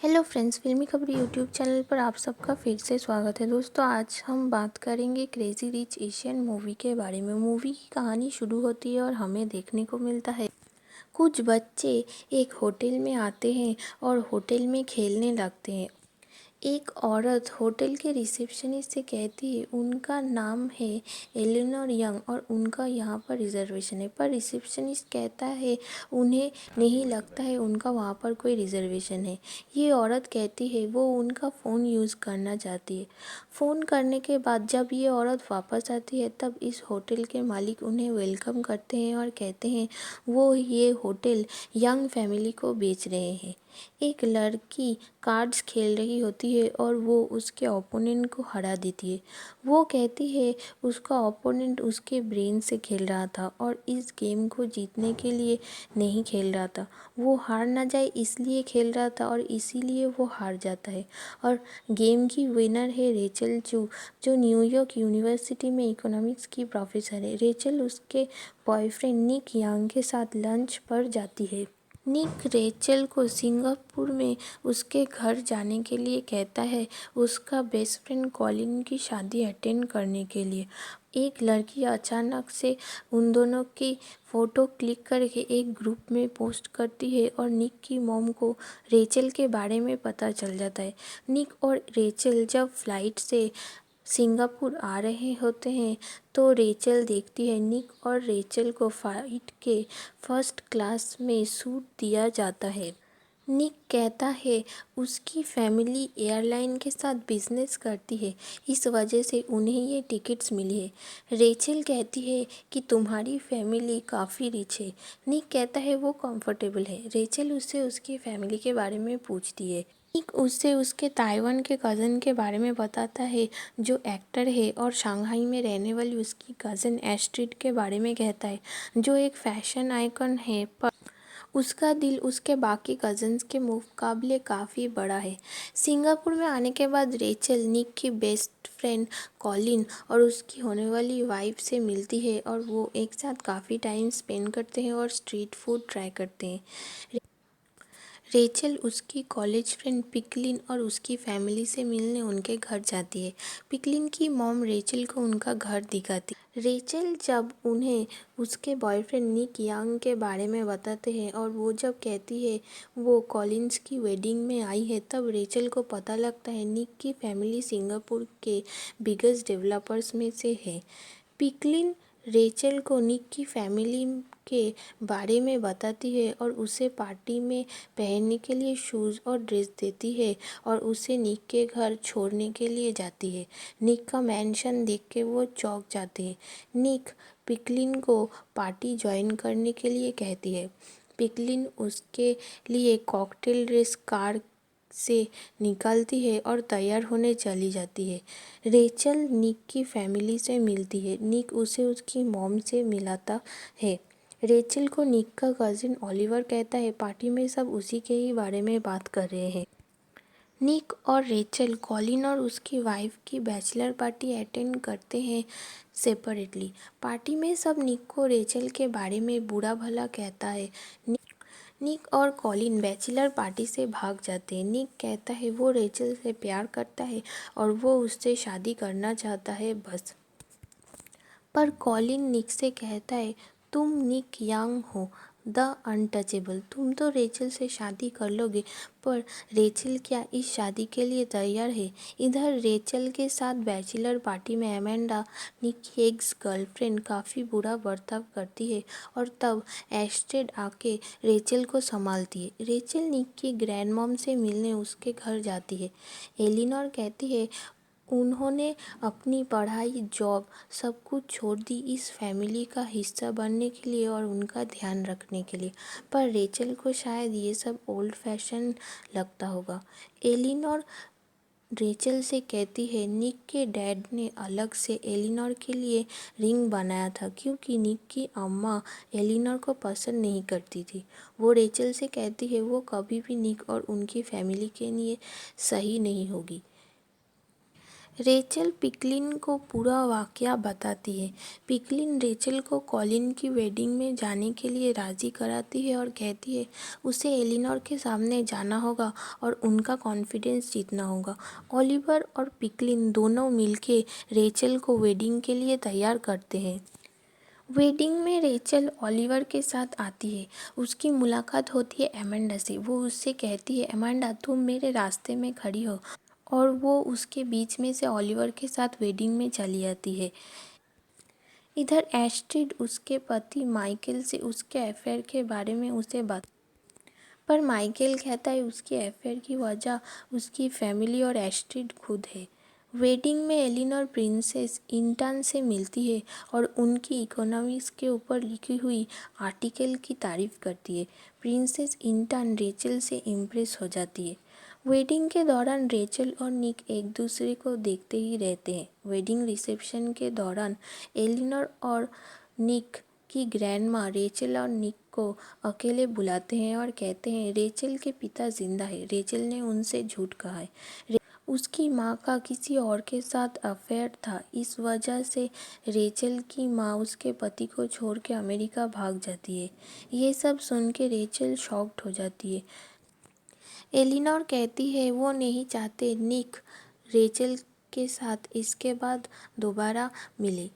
Hello friends, फिल्मी खबर YouTube channel पर आप सबका फिर से स्वागत है। दोस्तों, आज हम बात करेंगे क्रेजी रिच एशियन मूवी के बारे में। मूवी की कहानी शुरू होती है और हमें देखने को मिलता है कुछ बच्चे एक होटल में आते हैं और होटल में खेलने लगते हैं। एक औरत होटल के रिसेप्शनिस्ट से कहती है उनका नाम है एलिनोर यंग और उनका यहाँ पर रिजर्वेशन है। पर रिसेप्शनिस्ट कहता है उन्हें नहीं लगता है उनका वहाँ पर कोई रिजर्वेशन है। ये औरत कहती है वो उनका फ़ोन यूज़ करना चाहती है। फ़ोन करने के बाद जब ये औरत वापस आती है तब इस होटल के मालिक उन्हें वेलकम करते हैं और कहते हैं वो ये होटल यंग फैमिली को बेच रहे हैं। एक लड़की कार्ड्स खेल रही होती है और वो उसके ओपोनेंट को हरा देती है। वो कहती है उसका ओपोनेंट उसके ब्रेन से खेल रहा था और इस गेम को जीतने के लिए नहीं खेल रहा था, वो हार ना जाए इसलिए खेल रहा था और इसीलिए वो हार जाता है। और गेम की विनर है रेचल चू, जो न्यूयॉर्क यूनिवर्सिटी में इकोनॉमिक्स की प्रोफेसर है। रेचल उसके बॉयफ्रेंड निक यांग के साथ लंच पर जाती है। निक रेचल को सिंगापुर में उसके घर जाने के लिए कहता है, उसका बेस्ट फ्रेंड कॉलिन की शादी अटेंड करने के लिए। एक लड़की अचानक से उन दोनों की फ़ोटो क्लिक करके एक ग्रुप में पोस्ट करती है और निक की मॉम को रेचल के बारे में पता चल जाता है। निक और रेचल जब फ्लाइट से सिंगापुर आ रहे होते हैं तो रेचल देखती है निक और रेचल को फ्लाइट के फर्स्ट क्लास में सूट दिया जाता है। निक कहता है उसकी फैमिली एयरलाइन के साथ बिजनेस करती है, इस वजह से उन्हें ये टिकट्स मिली है। रेचल कहती है कि तुम्हारी फैमिली काफ़ी रिच है। निक कहता है वो कंफर्टेबल है। रेचल उससे उसकी फैमिली के बारे में पूछती है। निक उससे उसके ताइवान के कज़न के बारे में बताता है जो एक्टर है और शंघाई में रहने वाली उसकी कज़न एस्ट्रिड के बारे में कहता है जो एक फैशन आइकन है, पर उसका दिल उसके बाकी कज़न्स के मुकाबले काफ़ी बड़ा है। सिंगापुर में आने के बाद रेचल निक की बेस्ट फ्रेंड कॉलिन और उसकी होने वाली वाइफ से मिलती है और वो एक साथ काफ़ी टाइम स्पेंड करते हैं और स्ट्रीट फूड ट्राई करते हैं। रेचल उसकी कॉलेज फ्रेंड पिकलिन और उसकी फैमिली से मिलने उनके घर जाती है। पिकलिन की मॉम रेचल को उनका घर दिखाती है। रेचल जब उन्हें उसके बॉयफ्रेंड निक यांग के बारे में बताते हैं और वो जब कहती है वो कॉलिन्स की वेडिंग में आई है तब रेचल को पता लगता है निक की फैमिली सिंगापुर के बिगेस्ट डेवलपर्स में से है। पिकलिन रेचल को निक की फैमिली के बारे में बताती है और उसे पार्टी में पहनने के लिए शूज़ और ड्रेस देती है और उसे निक के घर छोड़ने के लिए जाती है। निक का मैंशन देख के वो चौंक जाती है। निक पिकलिन को पार्टी ज्वाइन करने के लिए कहती है। पिकलिन उसके लिए कॉकटेल ड्रेस कार से निकालती है और तैयार होने चली जाती है। रेचल निक की फैमिली से मिलती है। निक उसे उसकी मॉम से मिलाता है। रेचल को निक का कज़िन ओलिवर कहता है पार्टी में सब उसी के ही बारे में बात कर रहे हैं। निक और रेचल कॉलिन और उसकी वाइफ की बैचलर पार्टी अटेंड करते हैं सेपरेटली। पार्टी में सब निक को रेचल के बारे में बुरा भला कहता है। निक और कॉलिन बैचलर पार्टी से भाग जाते हैं। निक कहता है वो रेचल से प्यार करता है और वो उससे शादी करना चाहता है बस। पर कॉलिन निक से कहता है तुम निक यांग हो, द अनटचेबल, तुम तो रेचल से शादी कर लोगे, पर रेचल क्या इस शादी के लिए तैयार है। इधर रेचल के साथ बैचलर पार्टी में अमेंडा, निक की एक्स गर्लफ्रेंड, काफ़ी बुरा बर्ताव करती है और तब एस्ट्रेड आके रेचल को संभालती है। रेचल निक की ग्रैंड मॉम से मिलने उसके घर जाती है। एलिनोर कहती है उन्होंने अपनी पढ़ाई, जॉब सब कुछ छोड़ दी इस फैमिली का हिस्सा बनने के लिए और उनका ध्यान रखने के लिए, पर रेचल को शायद ये सब ओल्ड फैशन लगता होगा। एलिनोर रेचल से कहती है निक के डैड ने अलग से एलिनोर के लिए रिंग बनाया था क्योंकि निक की अम्मा एलिनोर को पसंद नहीं करती थी। वो रेचल से कहती है वो कभी भी निक और उनकी फैमिली के लिए सही नहीं होगी। रेचल पिकलिन को पूरा वाकया बताती है। पिकलिन रेचल को कॉलिन की वेडिंग में जाने के लिए राज़ी कराती है और कहती है उसे एलिनोर के सामने जाना होगा और उनका कॉन्फिडेंस जीतना होगा। ओलिवर और पिकलिन दोनों मिलके रेचल को वेडिंग के लिए तैयार करते हैं। वेडिंग में रेचल ओलिवर के साथ आती है। उसकी मुलाकात होती है एमेंडा से। वो उससे कहती है एमेंडा तुम मेरे रास्ते में खड़ी हो, और वो उसके बीच में से ओलिवर के साथ वेडिंग में चली जाती है। इधर एस्ट्रिड उसके पति माइकल से उसके अफेयर के बारे में उसे पर माइकल कहता है उसके अफेयर की वजह उसकी फैमिली और एस्ट्रिड खुद है। वेडिंग में एलिनोर प्रिंसेस इंटन से मिलती है और उनकी इकोनॉमिक्स के ऊपर लिखी हुई आर्टिकल की तारीफ करती है। प्रिंसेस इंटन रेचल से इम्प्रेस हो जाती है। वेडिंग के दौरान रेचल और निक एक दूसरे को देखते ही रहते हैं। वेडिंग रिसेप्शन के दौरान एलिनोर और निक की ग्रैंडमा रेचल और निक को अकेले बुलाते हैं और कहते हैं रेचल के पिता जिंदा है। रेचल ने उनसे झूठ कहा है। उसकी माँ का किसी और के साथ अफेयर था। इस वजह से रेचल की माँ उसके पति को छोड़ के अमेरिका भाग जाती है। ये सब सुन के रेचल शॉक्ड हो जाती है। एलिनोर कहती है वो नहीं चाहते निक रेचल के साथ इसके बाद दोबारा मिले।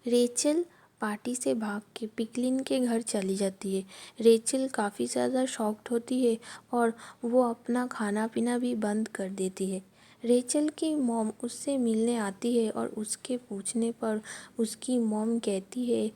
रेचल पार्टी से भाग के पिकलिन के घर चली जाती है। रेचल काफ़ी ज़्यादा शॉक्ड होती है और वो अपना खाना पीना भी बंद कर देती है। रेचल की मॉम उससे मिलने आती है और उसके पूछने पर उसकी मॉम कहती है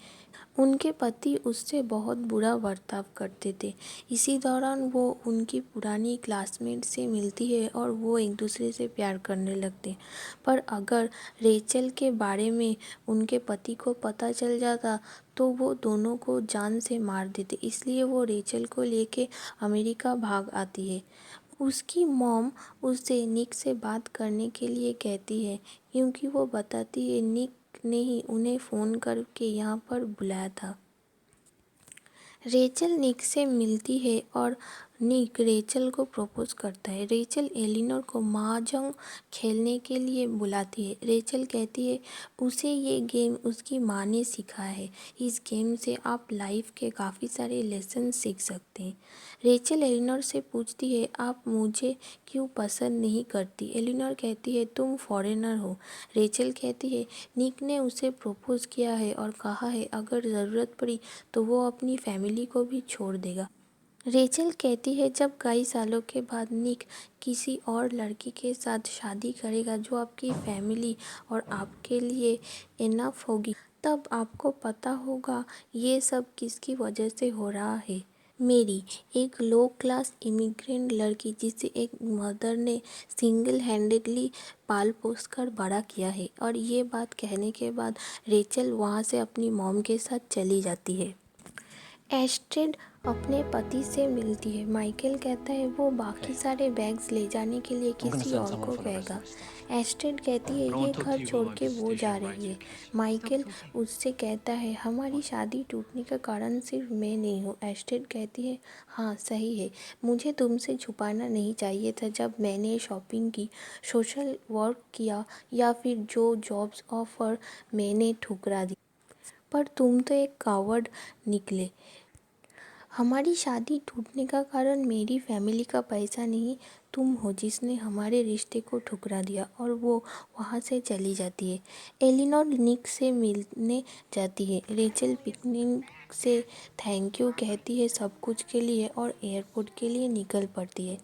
उनके पति उससे बहुत बुरा बर्ताव करते थे। इसी दौरान वो उनकी पुरानी क्लासमेट से मिलती है और वो एक दूसरे से प्यार करने लगते हैं। पर अगर रेचल के बारे में उनके पति को पता चल जाता तो वो दोनों को जान से मार देते। इसलिए वो रेचल को लेके अमेरिका भाग आती है। उसकी मॉम उसे निक से बात करने के लिए कहती है क्योंकि वो बताती है निक ने ही उन्हें फ़ोन करके यहाँ पर बुलाया था। रेचल निक से मिलती है और निक रेचल को प्रपोज करता है। रेचल एलिनोर को महाजंग खेलने के लिए बुलाती है। रेचल कहती है उसे ये गेम उसकी माँ ने सिखाया है। इस गेम से आप लाइफ के काफ़ी सारे लेसन सीख सकते हैं। रेचल एलिनोर से पूछती है आप मुझे क्यों पसंद नहीं करती। एलिनोर कहती है तुम फॉरेनर हो। रेचल कहती है निक ने उसे प्रपोज किया है और कहा है अगर ज़रूरत पड़ी तो वो अपनी फैमिली को भी छोड़ देगा। रेचल कहती है जब कई सालों के बाद निक किसी और लड़की के साथ शादी करेगा जो आपकी फैमिली और आपके लिए इनफ होगी, तब आपको पता होगा ये सब किसकी वजह से हो रहा है। मेरी एक लो क्लास इमिग्रेंट लड़की जिसे एक मदर ने सिंगल हैंडेडली पाल पोस कर बड़ा किया है। और ये बात कहने के बाद रेचल वहाँ से अपनी मॉम के साथ चली जाती है। एस्ट्रिड अपने पति से मिलती है। माइकल कहता है वो बाकी सारे बैग्स ले जाने के लिए किसी और को कहेगा। एस्ट्रिड कहती है ये घर छोड़ के वो जा रही है। माइकल उससे कहता है हमारी शादी टूटने का कारण सिर्फ मैं नहीं हूँ। एस्ट्रिड कहती है हाँ सही है, मुझे तुमसे छुपाना नहीं चाहिए था। जब मैंने शॉपिंग की, सोशल वर्क किया या फिर जो जॉब्स ऑफर मैंने ठुकरा दी, पर तुम तो एक कावर्ड निकले। हमारी शादी टूटने का कारण मेरी फैमिली का पैसा नहीं, तुम हो जिसने हमारे रिश्ते को ठुकरा दिया। और वो वहाँ से चली जाती है। एलिनोर निक से मिलने जाती है। रेचल पिकनिक से थैंक यू कहती है सब कुछ के लिए और एयरपोर्ट के लिए निकल पड़ती है।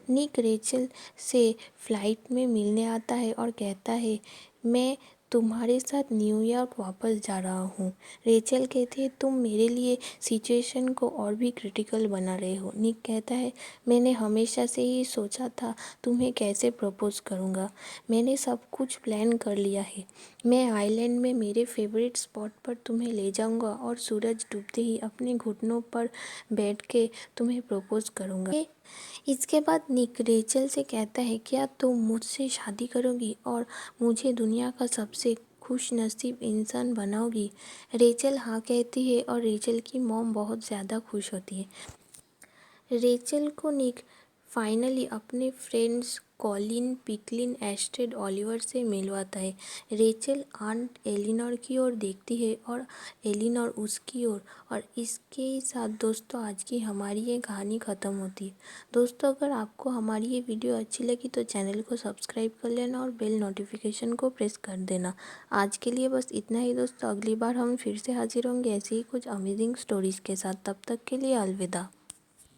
निक रेचल से फ्लाइट में मिलने आता है और कहता है मैं तुम्हारे साथ न्यूयॉर्क वापस जा रहा हूँ। रेचल कहती है तुम मेरे लिए सिचुएशन को और भी क्रिटिकल बना रहे हो। निक कहता है मैंने हमेशा से ही सोचा था तुम्हें कैसे प्रपोज करूँगा। मैंने सब कुछ प्लान कर लिया है। मैं आइलैंड में मेरे फेवरेट स्पॉट पर तुम्हें ले जाऊँगा और सूरज डूबते ही अपने घुटनों पर बैठ के तुम्हें प्रपोज करूँगा। इसके बाद निक रेचल से कहता है क्या तुम मुझसे शादी करोगी और मुझे दुनिया का सबसे खुश नसीब इंसान बनाओगी। रेचल हाँ कहती है और रेचल की मॉम बहुत ज़्यादा खुश होती है। रेचल को निक फाइनली अपने फ्रेंड्स कॉलिन, पिकलिन, एस्ट्रिड, ओलिवर से मिलवाता है। रेचल आंट एलिनोर की ओर देखती है और एलिनोर उसकी ओर, और इसके ही साथ दोस्तों आज की हमारी ये कहानी ख़त्म होती है। दोस्तों अगर आपको हमारी ये वीडियो अच्छी लगी तो चैनल को सब्सक्राइब कर लेना और बेल नोटिफिकेशन को प्रेस कर देना। आज के लिए बस इतना ही दोस्तों, अगली बार हम फिर से हाजिर होंगे ऐसे ही कुछ अमेजिंग स्टोरीज़ के साथ। तब तक के लिए अलविदा।